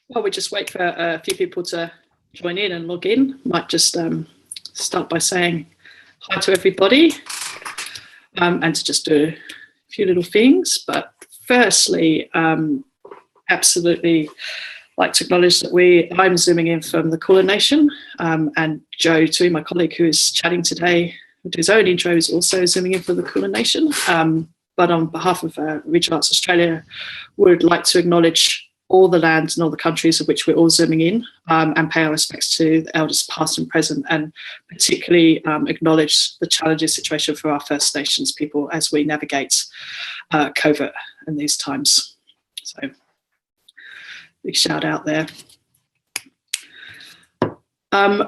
While we just wait for a few people to join in and log in, might just start by saying hi to everybody and to just do a few little things. But firstly, absolutely like to acknowledge that I'm zooming in from the Kulin Nation, and Joe too, my colleague who is chatting today, with his own intro, is also zooming in from the Kulin Nation. But on behalf of Regional Arts Australia, would like to acknowledge all the lands and all the countries of which we're all zooming in, and pay our respects to the elders past and present, and particularly acknowledge the challenging situation for our First Nations people as we navigate COVID in these times. So big shout out there. I'm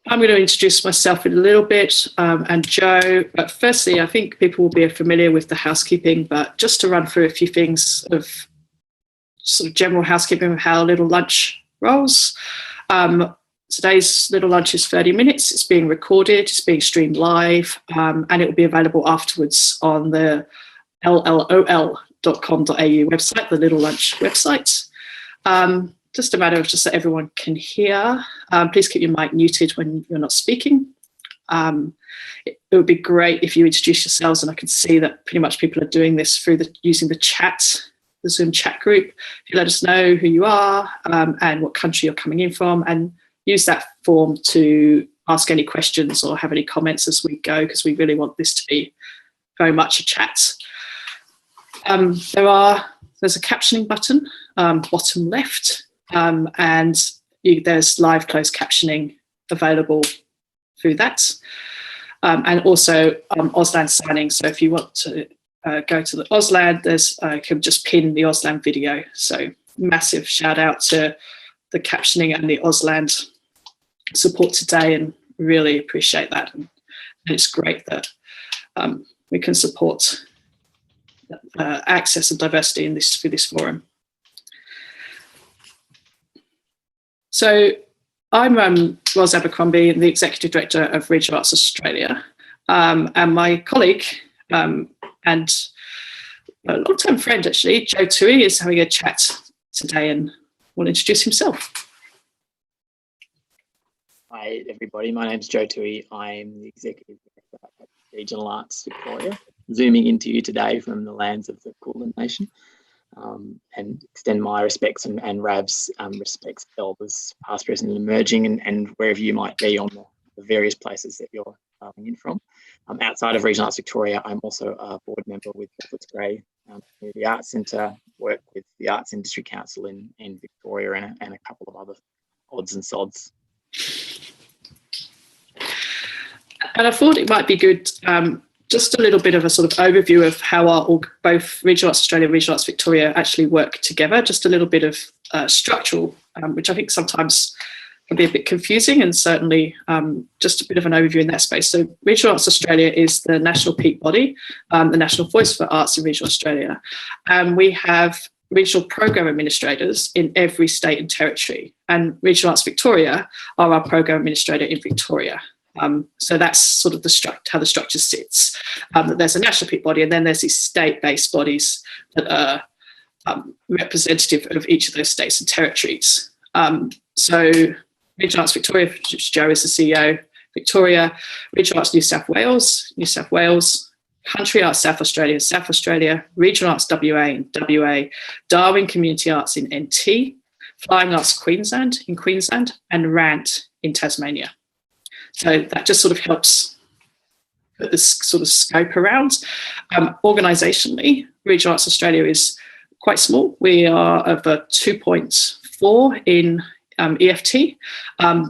going to introduce myself in a little bit, and Joe, but firstly, I think people will be familiar with the housekeeping, but just to run through a few things of sort of general housekeeping of how Little Lunch rolls. Today's Little Lunch is 30 minutes. It's being recorded, it's being streamed live, and it will be available afterwards on the llol.com.au website, the Little Lunch website. Just a matter of just so everyone can hear. Please keep your mic muted when you're not speaking. It would be great if you introduce yourselves, and I can see that pretty much people are doing this through using the chat, the Zoom chat group. If you let us know who you are and what country you're coming in from, and use that form to ask any questions or have any comments as we go, because we really want this to be very much a chat. There's a captioning button bottom left, and there's live closed captioning available through that, and also Auslan signing. So if you want to go to the Auslan, you can just pin the Auslan video. So massive shout out to the captioning and the Auslan support today, and really appreciate that. And it's great that we can support access and diversity in through this forum. So I'm Ros Abercrombie, the Executive Director of Regional Arts Australia, and my colleague and a long-term friend actually, Joe Tui, is having a chat today and will introduce himself. Hi everybody, my name's Joe Tui. I'm the Executive Director at Regional Arts Victoria, zooming into you today from the lands of the Kulin Nation, and extend my respects and Rav's respects to elders past, present and emerging, and wherever you might be on the various places that you're coming in from. Outside of Regional Arts Victoria, I'm also a board member with Footscray Community Arts Centre, work with the Arts Industry Council in Victoria, and a couple of other odds and sods. And I thought it might be good, just a little bit of a sort of overview of how both Regional Arts Australia and Regional Arts Victoria actually work together, just a little bit of structural, which I think sometimes can be a bit confusing, and certainly just a bit of an overview in that space. So Regional Arts Australia is the national peak body, the national voice for arts in Regional Australia. And we have regional program administrators in every state and territory. And Regional Arts Victoria are our program administrator in Victoria. So that's sort of how the structure sits. There's a national peak body, and then there's these state-based bodies that are representative of each of those states and territories. So Regional Arts Victoria, which Joe is the CEO, Victoria, Regional Arts New South Wales, Country Arts South Australia, Regional Arts WA in WA, Darwin Community Arts in NT, Flying Arts Queensland in Queensland, and RANT in Tasmania. So that just sort of helps put this sort of scope around. Organisationally, Regional Arts Australia is quite small. We are of a 2.4 in EFT,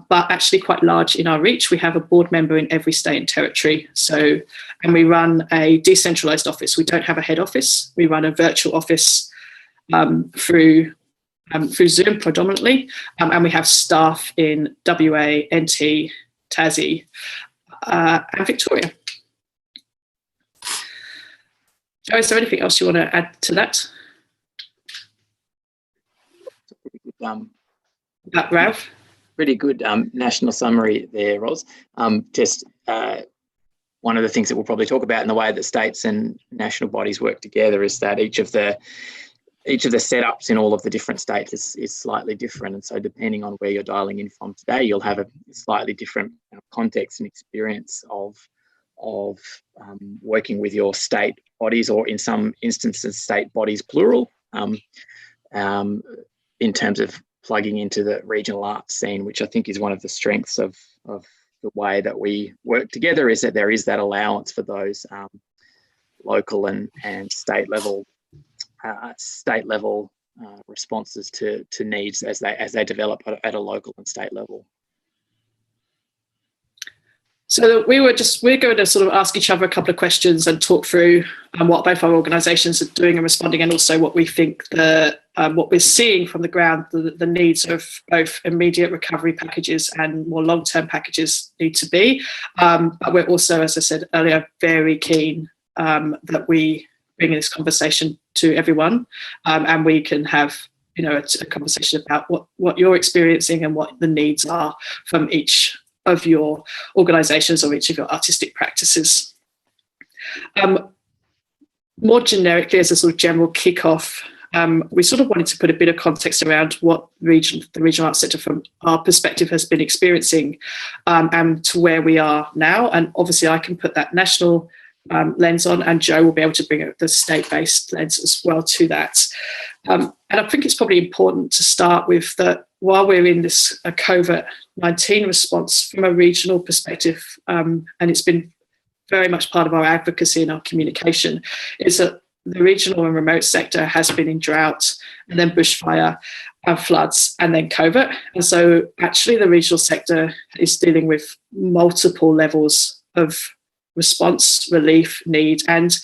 but actually quite large in our reach. We have a board member in every state and territory. And we run a decentralised office. We don't have a head office. We run a virtual office through Zoom predominantly, and we have staff in WA, NT, Tassie, and Victoria. Joe, is there anything else you want to add to that? Ralph? Pretty good national summary there, Ros. Just one of the things that we'll probably talk about in the way that states and national bodies work together is that each of the each of the setups in all of the different states is slightly different. And so depending on where you're dialing in from today, you'll have a slightly different context and experience of working with your state bodies, or in some instances, state bodies plural, in terms of plugging into the regional arts scene, which I think is one of the strengths of the way that we work together, is that there is that allowance for those local and state level responses to needs as they develop at a local and state level. So we're going to sort of ask each other a couple of questions and talk through what both our organisations are doing and responding, and also what we think what we're seeing from the ground, the needs of both immediate recovery packages and more long-term packages need to be. But we're also, as I said earlier, very keen that we bring this conversation to everyone, and we can have a conversation about what you're experiencing and what the needs are from each of your organisations or each of your artistic practices. More generically, as a sort of general kick-off, we sort of wanted to put a bit of context around what the Regional Arts Centre from our perspective has been experiencing, and to where we are now. And obviously I can put that national lens on, and Joe will be able to bring the state-based lens as well to that. And I think it's probably important to start with that while we're in this COVID-19 response from a regional perspective, and it's been very much part of our advocacy and our communication, is that the regional and remote sector has been in drought, and then bushfire and floods, and then COVID. And so actually the regional sector is dealing with multiple levels of response, relief, need, and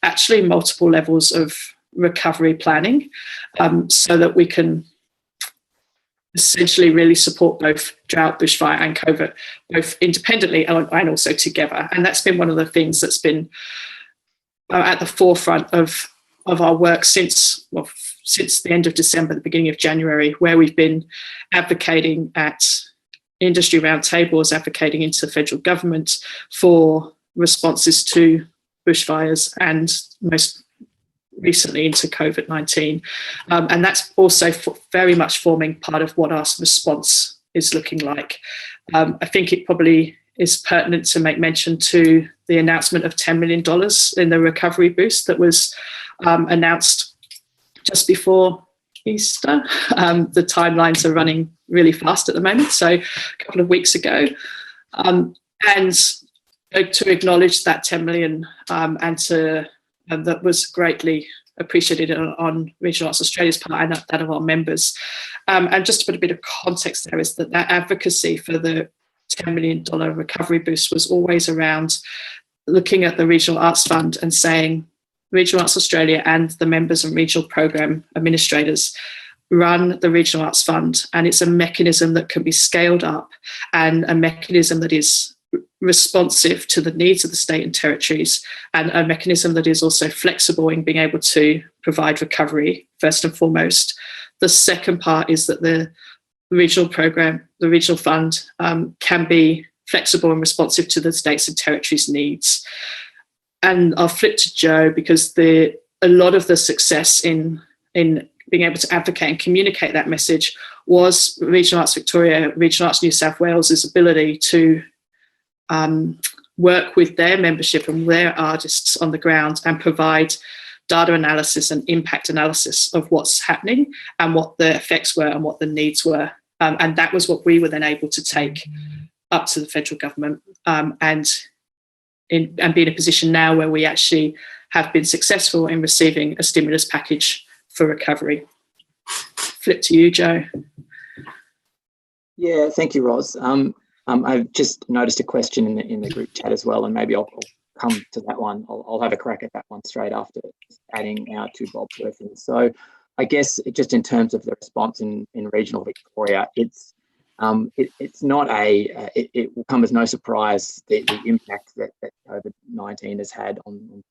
actually multiple levels of recovery planning, so that we can essentially really support both drought, bushfire and COVID, both independently and also together. And that's been one of the things that's been at the forefront of our work since the end of December, the beginning of January, where we've been advocating at industry roundtables, advocating into the federal government for responses to bushfires and most recently into COVID-19. And that's also very much forming part of what our response is looking like. I think it probably is pertinent to make mention to the announcement of $10 million in the recovery boost that was announced just before Easter. The timelines are running really fast at the moment, so a couple of weeks ago. And to acknowledge that 10 million and that was greatly appreciated on Regional Arts Australia's part and that of our members. And just to put a bit of context there, is that advocacy for the $10 million recovery boost was always around looking at the Regional Arts Fund and saying Regional Arts Australia and the members and regional program administrators run the Regional Arts Fund, and it's a mechanism that can be scaled up and a mechanism that is responsive to the needs of the state and territories, and a mechanism that is also flexible in being able to provide recovery first and foremost. The second part is that the regional program, the regional fund, can be flexible and responsive to the states and territories' needs. And I'll flip to Joe, because a lot of the success in being able to advocate and communicate that message was Regional Arts Victoria, Regional Arts New South Wales' ability to work with their membership and their artists on the ground and provide data analysis and impact analysis of what's happening and what the effects were and what the needs were. And that was what we were then able to take up to the federal government and be in a position now where we actually have been successful in receiving a stimulus package for recovery. Flip to you, Joe. Yeah, thank you, Ros. I've just noticed a question in the group chat as well, and maybe I'll come to that one. I'll have a crack at that one straight after adding our two Bob's references. So I guess just in terms of the response in regional Victoria, it's not it will come as no surprise the impact that COVID-19 has had on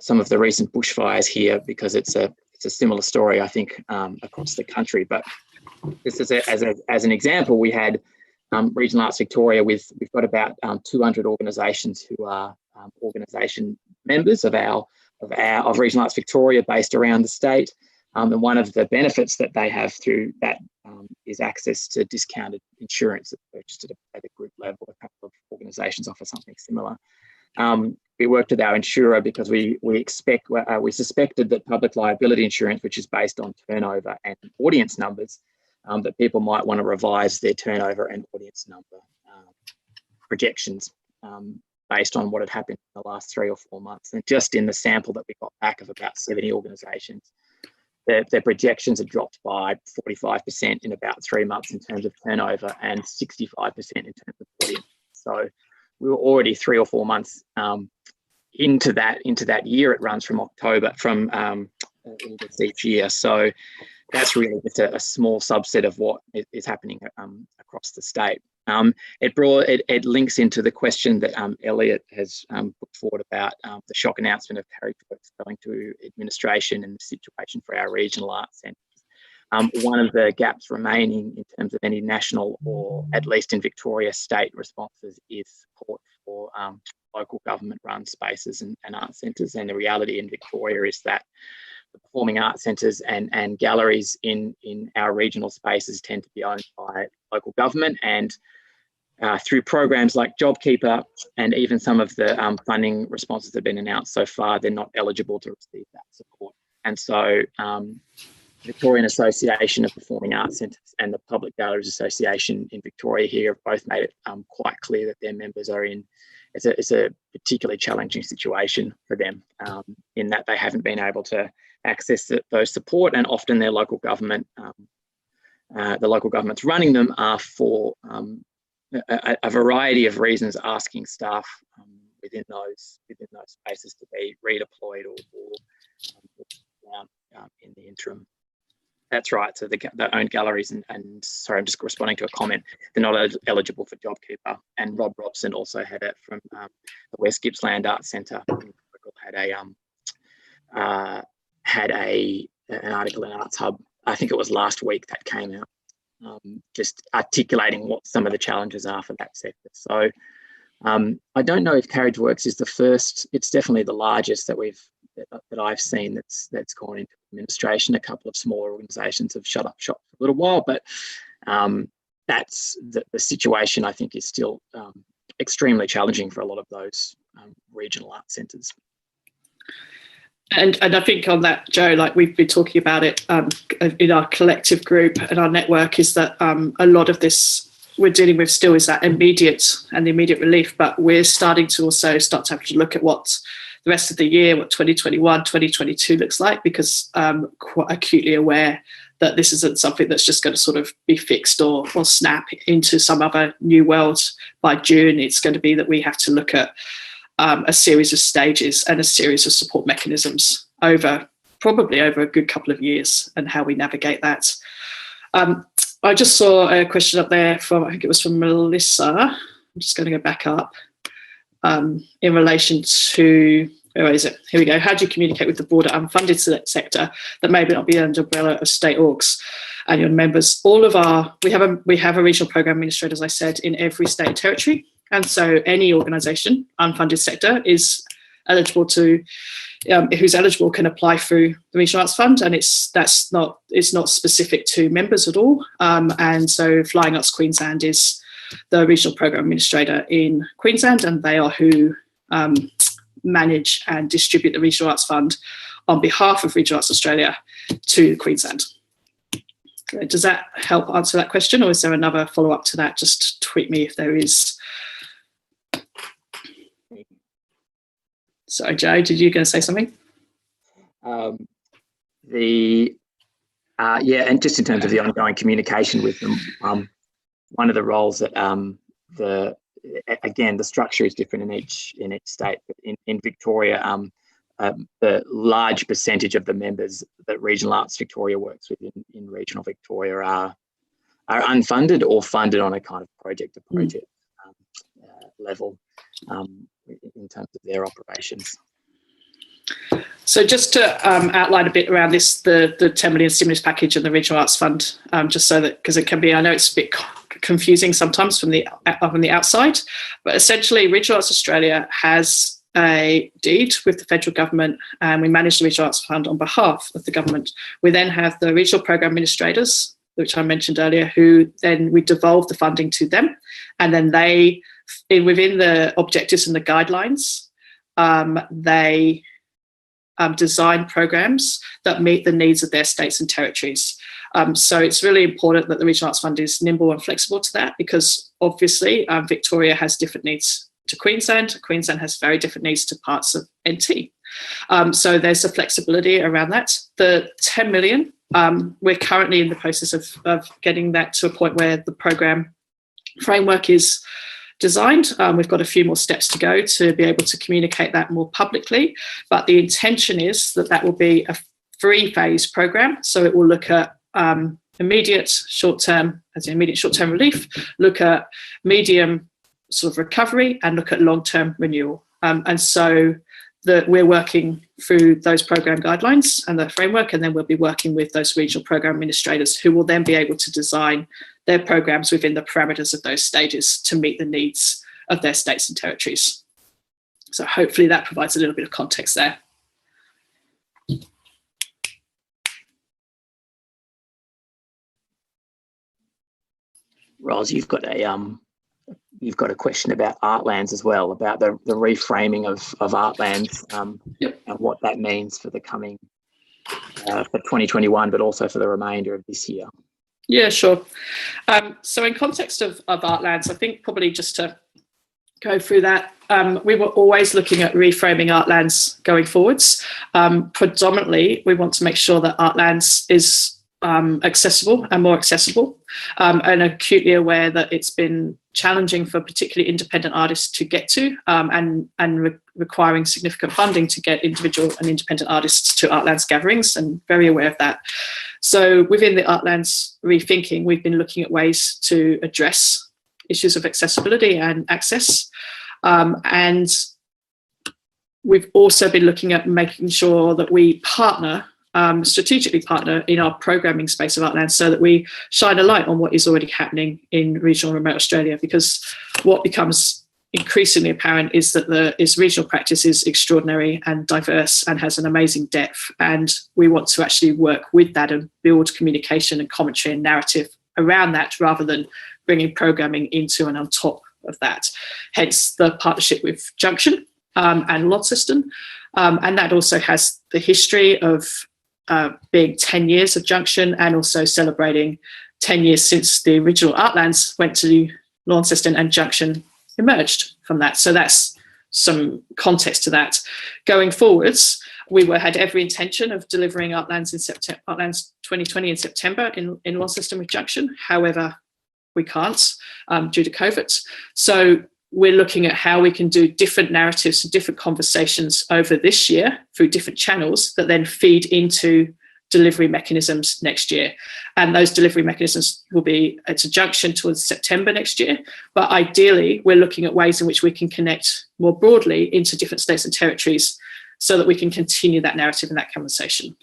some of the recent bushfires here, because it's a similar story, I think, across the country. But this is as an example, we had Regional Arts Victoria we've got about 200 organisations who are organisation members of our of Regional Arts Victoria based around the state. And one of the benefits that they have through that is access to discounted insurance that's purchased at a group level. A couple of organisations offer something similar. We worked with our insurer because we suspected that public liability insurance, which is based on turnover and audience numbers, that people might want to revise their turnover and audience number projections based on what had happened in the last 3 or 4 months. And just in the sample that we got back of about 70 organisations, their projections had dropped by 45% in about 3 months in terms of turnover and 65% in terms of audience. So we were already 3 or 4 months into that year. It runs from October, from August each year. So that's really just a small subset of what is happening across the state. It links into the question that Elliot has put forward about the shock announcement of Carriage Works going to administration and the situation for our regional arts centres. One of the gaps remaining in terms of any national or at least in Victoria state responses is support for local government run spaces and art centres. And the reality in Victoria is that the performing arts centres and galleries in our regional spaces tend to be owned by local government, and through programs like JobKeeper and even some of the funding responses that have been announced so far, they're not eligible to receive that support. And so Victorian Association of Performing Arts Centres and the Public Galleries Association in Victoria here have both made it quite clear that their members are in it's a particularly challenging situation for them in that they haven't been able to access those support, and often their local government, the local governments running them, are for a variety of reasons asking staff within those spaces to be redeployed or down in the interim. That's right. So the owned galleries and sorry, I'm just responding to a comment. They're not eligible for JobKeeper. And Rob Robson also had it from the West Gippsland Arts Centre. Had an article in Arts Hub. I think it was last week that came out, just articulating what some of the challenges are for that sector. So I don't know if Carriage Works is the first. It's definitely the largest that I've seen that's gone into administration. A couple of smaller organisations have shut up shop for a little while, but that's the situation. I think is still extremely challenging for a lot of those regional art centres. And I think on that, Joe, like we've been talking about it in our collective group and our network, is that a lot of this we're dealing with still is that immediate relief, but we're starting to also start to have to look at what the rest of the year, what 2021, 2022 looks like, because I'm quite acutely aware that this isn't something that's just going to sort of be fixed or snap into some other new world by June. It's going to be that we have to look at a series of stages and a series of support mechanisms probably over a good couple of years, and how we navigate that. I just saw a question up there I think it was from Melissa. I'm just going to go back up in relation to, where is it? Here we go. How do you communicate with the broader unfunded sector that may not be under the umbrella of state orgs and your members? We have a regional program administrator, as I said, in every state and territory. And so any organisation, unfunded sector, is eligible to, who's eligible can apply through the Regional Arts Fund, and it's not specific to members at all. And so Flying Arts Queensland is the regional program administrator in Queensland, and they are who manage and distribute the Regional Arts Fund on behalf of Regional Arts Australia to Queensland. Does that help answer that question, or is there another follow-up to that? Just tweet me if there is. Sorry, Joe, did you going to say something? And just in terms of the ongoing communication with them, one of the roles that the structure is different in each state, but in Victoria, the large percentage of the members that Regional Arts Victoria works with in regional Victoria are unfunded or funded on a kind of project to project level in terms of their operations. So just to outline a bit around this, the 10 million stimulus package and the Regional Arts Fund, just so that, because it can be, I know it's a bit confusing sometimes from the outside, but essentially Regional Arts Australia has a deed with the federal government and we manage the Regional Arts Fund on behalf of the government. We then have the regional program administrators, which I mentioned earlier, who then we devolve the funding to them, and then they, within the objectives and the guidelines, they design programs that meet the needs of their states and territories. So it's really important that the Regional Arts Fund is nimble and flexible to that, because obviously Victoria has different needs to Queensland. Queensland has very different needs to parts of NT. So there's a flexibility around that. The 10 million, we're currently in the process of getting that to a point where the program framework is designed. We've got a few more steps to go to be able to communicate that more publicly, but the intention is that that will be a 3-phase program. So it will look at immediate short-term relief, look at medium sort of recovery, and look at long-term renewal. And so we're working through those program guidelines and the framework, and then we'll be working with those regional program administrators who will then be able to design their programs within the parameters of those stages to meet the needs of their states and territories. So hopefully that provides a little bit of context there. Ros, you've got a question about Artlands as well, about the reframing of Artlands, Yep. and what that means for the coming for 2021, but also for the remainder of this year. Yeah, sure. So in context of Artlands, I think probably just to go through that, we were always looking at reframing Artlands going forwards. Predominantly, we want to make sure that Artlands is accessible and more accessible, and acutely aware that it's been challenging for particularly independent artists to get to, and requiring significant funding to get individual and independent artists to Artlands gatherings, and very aware of that. So within the Artlands rethinking, we've been looking at ways to address issues of accessibility and access, and we've also been looking at making sure that we strategically partner in our programming space of Artlands, so that we shine a light on what is already happening in regional and remote Australia, because what becomes increasingly apparent is that regional practice is extraordinary and diverse and has an amazing depth, and we want to actually work with that and build communication and commentary and narrative around that, rather than bringing programming into and on top of that. Hence the partnership with Junction and Launceston, and that also has the history of being 10 years of Junction, and also celebrating 10 years since the original Artlands went to Launceston and Junction emerged from that. So that's some context to that. Going forwards, we had every intention of delivering Artlands 2020 in September in Launceston with Junction. However, we can't due to COVID. So we're looking at how we can do different narratives and different conversations over this year through different channels that then feed into delivery mechanisms next year. And those delivery mechanisms will be at a Junction towards September next year. But ideally, we're looking at ways in which we can connect more broadly into different states and territories, so that we can continue that narrative and that conversation.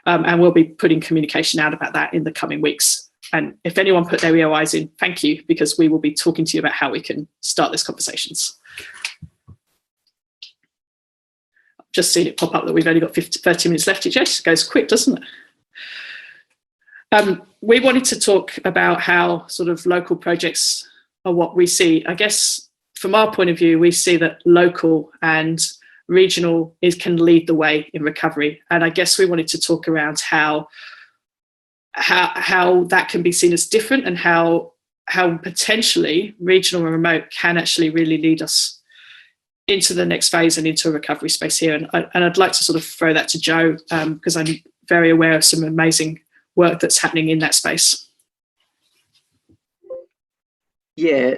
And we'll be putting communication out about that in the coming weeks. And if anyone put their EOIs in, thank you, because we will be talking to you about how we can start these conversations. I've just seen it pop up that we've only got 30 minutes left. It just goes quick, doesn't it? We wanted to talk about how sort of local projects are what we see. I guess from our point of view, we see that local and regional can lead the way in recovery. And I guess we wanted to talk around how that can be seen as different, and how potentially regional and remote can actually really lead us into the next phase and into a recovery space here. And I'd like to sort of throw that to Jo, because I'm very aware of some amazing work that's happening in that space. Yeah,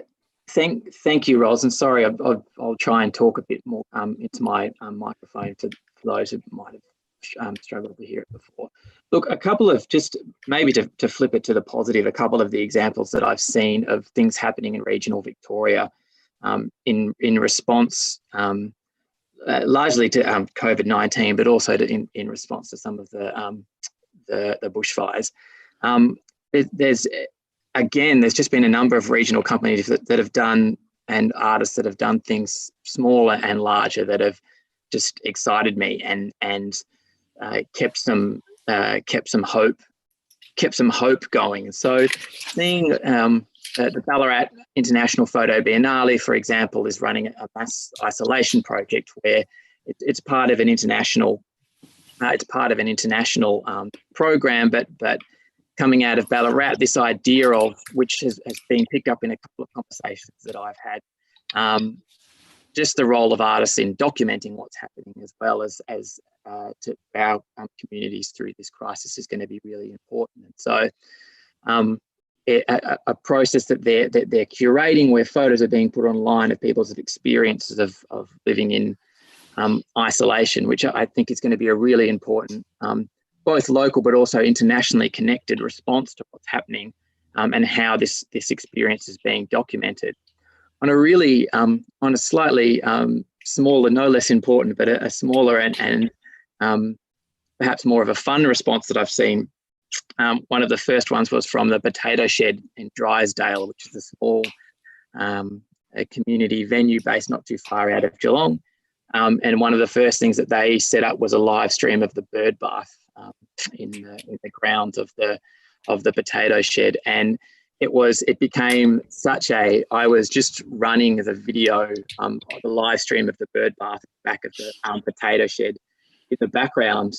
thank you, Ros. And sorry, I'll try and talk a bit more into my microphone for those who might have struggled to hear it before. Look, a couple of, just maybe to flip it to the positive, a couple of the examples that I've seen of things happening in regional Victoria in response largely to COVID-19, but also in response to some of the bushfires. There's just been a number of regional companies that have done and artists that have done things smaller and larger that have just excited me and kept some hope going. And so seeing the Ballarat International Photo Biennale, for example, is running a mass isolation project where it's part of an international program, but coming out of Ballarat, this idea of, which has been picked up in a couple of conversations that I've had, just the role of artists in documenting what's happening, as well as to our communities through this crisis, is going to be really important. And so a process that they're curating, where photos are being put online of people's experiences of living in isolation, which I think is going to be a really important, both local but also internationally connected response to what's happening, and how this experience is being documented. On a slightly smaller, no less important, but a smaller and perhaps more of a fun response that I've seen. One of the first ones was from the Potato Shed in Drysdale, which is a small a community venue based not too far out of Geelong. And one of the first things that they set up was a live stream of the bird bath in the grounds of the Potato Shed. And it became I was just running the video, the live stream of the bird bath back of the Potato Shed in the background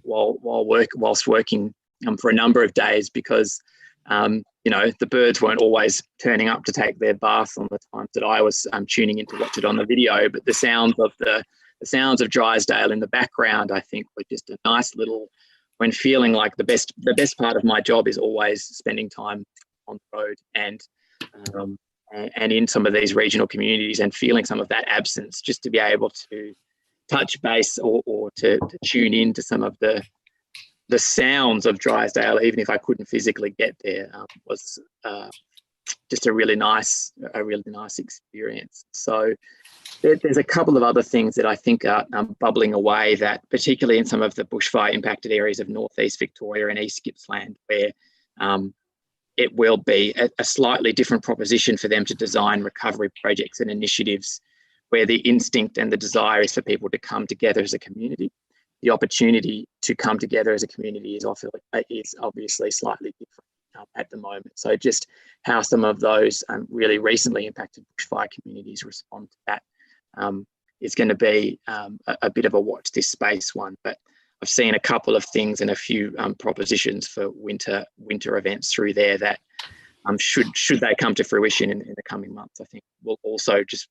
whilst working for a number of days, because the birds weren't always turning up to take their baths on the times that I was tuning in to watch it on the video. But the sounds of Drysdale in the background, I think, were just a nice little, when feeling like the best part of my job is always spending time on the road and in some of these regional communities, and feeling some of that absence, just to be able to touch base or to tune in to some of the sounds of Drysdale, even if I couldn't physically get there, was just a really nice experience. So there's a couple of other things that I think are bubbling away, that particularly in some of the bushfire impacted areas of northeast Victoria and East Gippsland, where it will be a slightly different proposition for them to design recovery projects and initiatives, where the instinct and the desire is for people to come together as a community. The opportunity to come together as a community is obviously slightly different at the moment. So just how some of those really recently impacted bushfire communities respond to that is going to be a bit of a watch this space one. But I've seen a couple of things and a few propositions for winter events through there that should they come to fruition in the coming months, I think will also just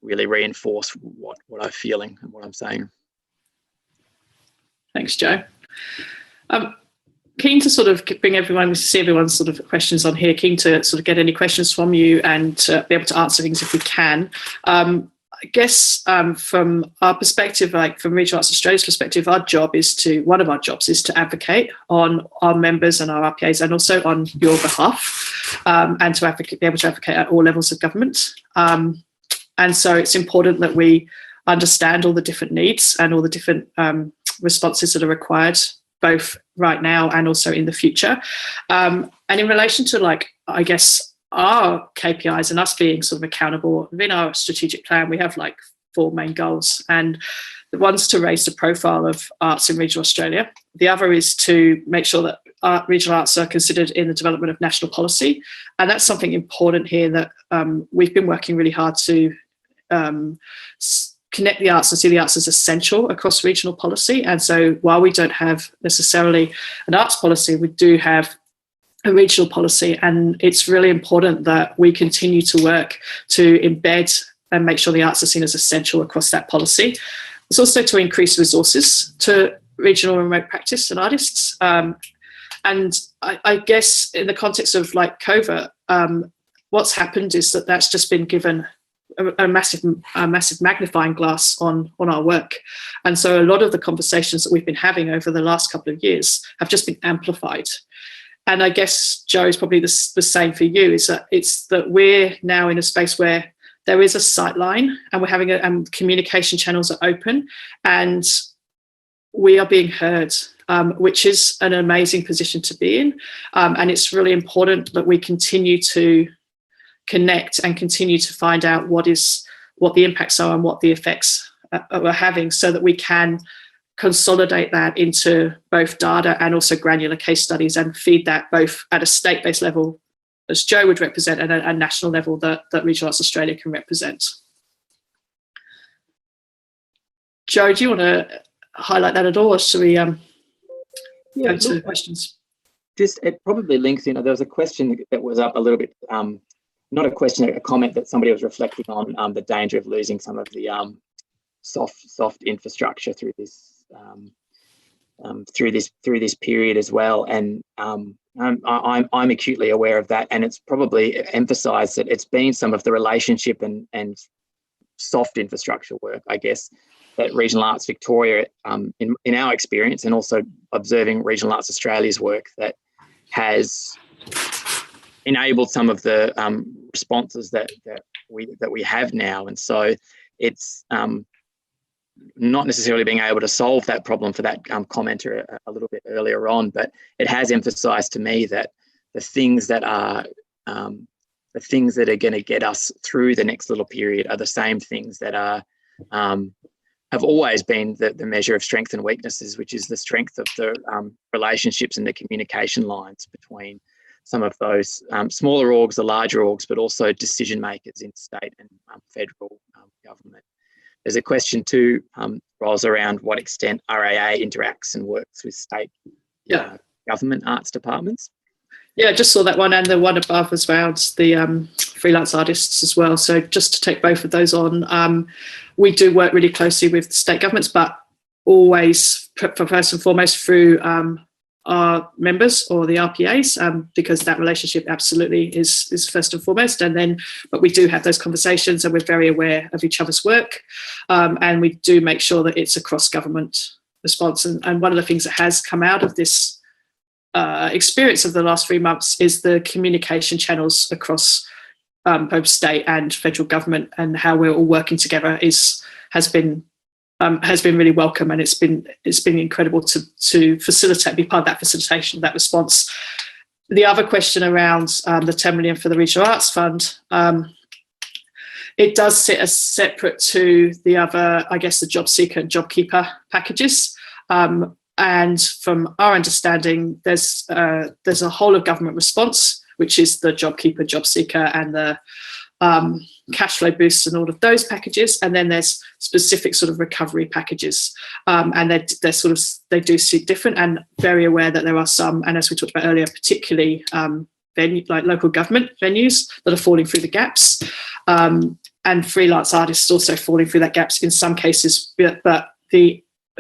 really reinforce what I'm feeling and what I'm saying. Thanks, Joe. Keen to sort of bring everyone's sort of questions on here. Keen to sort of get any questions from you and be able to answer things if we can. I guess from our perspective, like from Regional Arts Australia's perspective, one of our jobs is to advocate on our members and our RPAs, and also on your behalf, and to be able to advocate at all levels of government. And so it's important that we understand all the different needs and all the different responses that are required, both right now and also in the future. And in relation to, I guess, our KPIs and us being sort of accountable, within our strategic plan, we have 4 main goals. And the one's to raise the profile of arts in regional Australia. The other is to make sure that regional arts are considered in the development of national policy. And that's something important here that we've been working really hard to connect the arts and see the arts as essential across regional policy. And so while we don't have necessarily an arts policy, we do have a regional policy, and it's really important that we continue to work to embed and make sure the arts are seen as essential across that policy. It's also to increase resources to regional remote practice and artists. And I guess in the context of COVID, what's happened is that's just been given a massive magnifying glass on our work. And so a lot of the conversations that we've been having over the last couple of years have just been amplified. And I guess, Joe, is probably the same for you, is that it's that we're now in a space where there is a sight line, and we're having communication channels are open, and we are being heard, which is an amazing position to be in. And it's really important that we continue to connect and continue to find out what the impacts are and what the effects are having, so that we can consolidate that into both data and also granular case studies, and feed that both at a state-based level, as Jo would represent, and at a national level that Regional Arts Australia can represent. Jo, do you want to highlight that at all, or should we go to questions? It probably links in. There was a question that was up a little bit, not a question, a comment that somebody was reflecting on the danger of losing some of the soft infrastructure through this period as well. And I'm acutely aware of that, and it's probably emphasised that it's been some of the relationship and soft infrastructure work, I guess, that Regional Arts Victoria, in our experience, and also observing Regional Arts Australia's work, that has enabled some of the responses that we have now. And so it's not necessarily being able to solve that problem for that commenter a little bit earlier on, but it has emphasised to me that the things that are going to get us through the next little period are the same things that are have always been the measure of strength and weaknesses, which is the strength of the relationships and the communication lines between some of those smaller orgs, the larger orgs, but also decision makers in state and federal government. There's a question too, Ros, around what extent RAA interacts and works with state government arts departments. Yeah, I just saw that one, and the one above as well, the freelance artists as well. So just to take both of those on, we do work really closely with state governments, but always first and foremost through our members or the RPAs, because that relationship absolutely is first and foremost. And then, but we do have those conversations, and we're very aware of each other's work, and we do make sure that it's a cross-government response. And one of the things that has come out of this experience of the last 3 months is the communication channels across both state and federal government, and how we're all working together has been really welcome, and it's been incredible to facilitate, be part of that facilitation, that response. The other question around the 10 million for the Regional Arts Fund, it does sit as separate to the other, I guess, the job seeker and job keeper packages. And from our understanding, there's a whole of government response, which is the JobKeeper, job seeker, and the cash flow boosts and all of those packages. And then there's specific sort of recovery packages, and they do suit different, and very aware that there are some, and as we talked about earlier, particularly like local government venues that are falling through the gaps, and freelance artists also falling through that gaps in some cases. But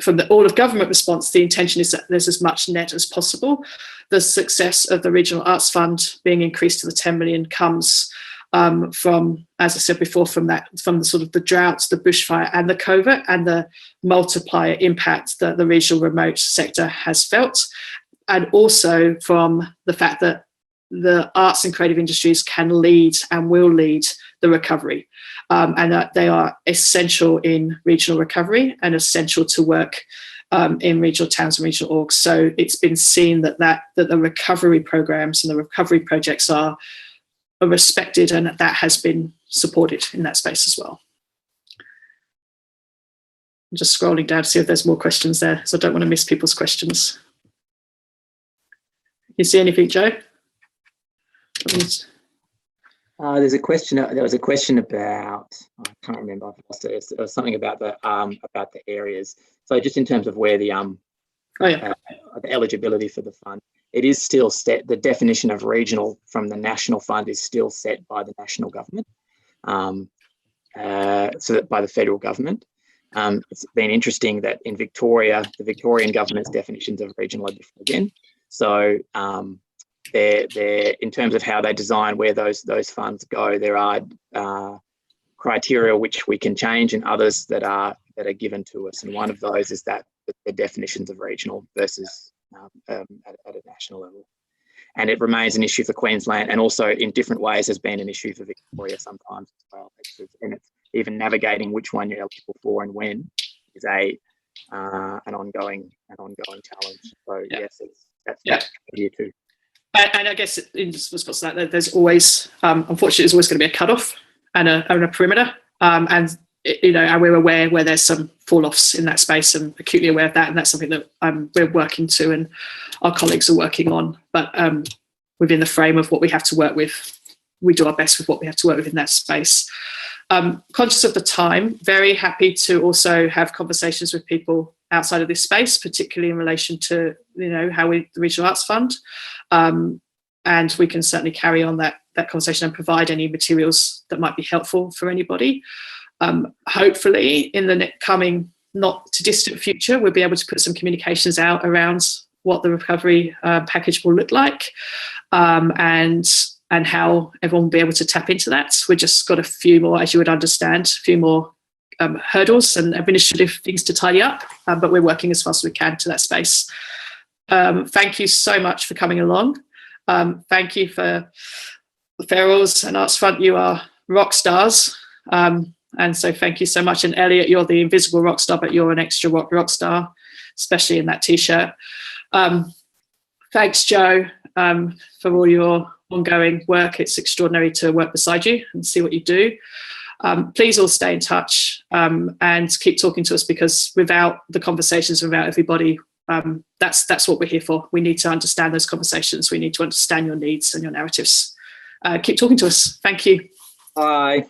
from the all of government response, the intention is that there's as much net as possible. The success of the Regional Arts Fund being increased to the 10 million comes from, as I said before, from the sort of the droughts, the bushfire, and the COVID, and the multiplier impact that the regional remote sector has felt, and also from the fact that the arts and creative industries can lead and will lead the recovery, and that they are essential in regional recovery and essential to work in regional towns and regional orgs. So it's been seen that the recovery programs and the recovery projects are respected, and that has been supported in that space as well. I'm just scrolling down to see if there's more questions there, so I don't want to miss people's questions. You see anything, Jo? There's a question. There was a question about, I can't remember. I've lost it. It was something about the areas. So just in terms of where the eligibility for the fund, it is still set. The definition of regional from the national fund is still set by the national government, so that by the federal government. It's been interesting that in Victoria, the Victorian government's definitions of regional are different again. So they're in terms of how they design where those funds go, there are criteria which we can change, and others that are given to us. And one of those is that the definitions of regional versus at a national level. And it remains an issue for Queensland, and also in different ways has been an issue for Victoria sometimes as well. And it's even navigating which one you're eligible for and when is an ongoing challenge. So yes, that's here too. And I guess in response to that, there's always, unfortunately, there's always going to be a cutoff and a perimeter. And we're aware where there's some fall-offs in that space, and acutely aware of that. And that's something that we're working to, and our colleagues are working on. But within the frame of what we have to work with, we do our best with what we have to work with in that space. Conscious of the time, very happy to also have conversations with people outside of this space, particularly in relation to how the Regional Arts Fund, and we can certainly carry on that conversation and provide any materials that might be helpful for anybody. Hopefully, in the coming not too distant future, we'll be able to put some communications out around what the recovery package will look like, and how everyone will be able to tap into that. We've just got a few more, as you would understand, a few more hurdles and administrative things to tidy up, but we're working as fast as we can to that space. Thank you so much for coming along. Thank you for the Ferals and Arts Front. You are rock stars. And so thank you so much. And Elliot, you're the invisible rock star, but you're an extra rock star, especially in that T-shirt. Thanks, Joe, for all your ongoing work. It's extraordinary to work beside you and see what you do. Please all stay in touch and keep talking to us, because without the conversations, without everybody, that's what we're here for. We need to understand those conversations. We need to understand your needs and your narratives. Keep talking to us. Thank you. Bye.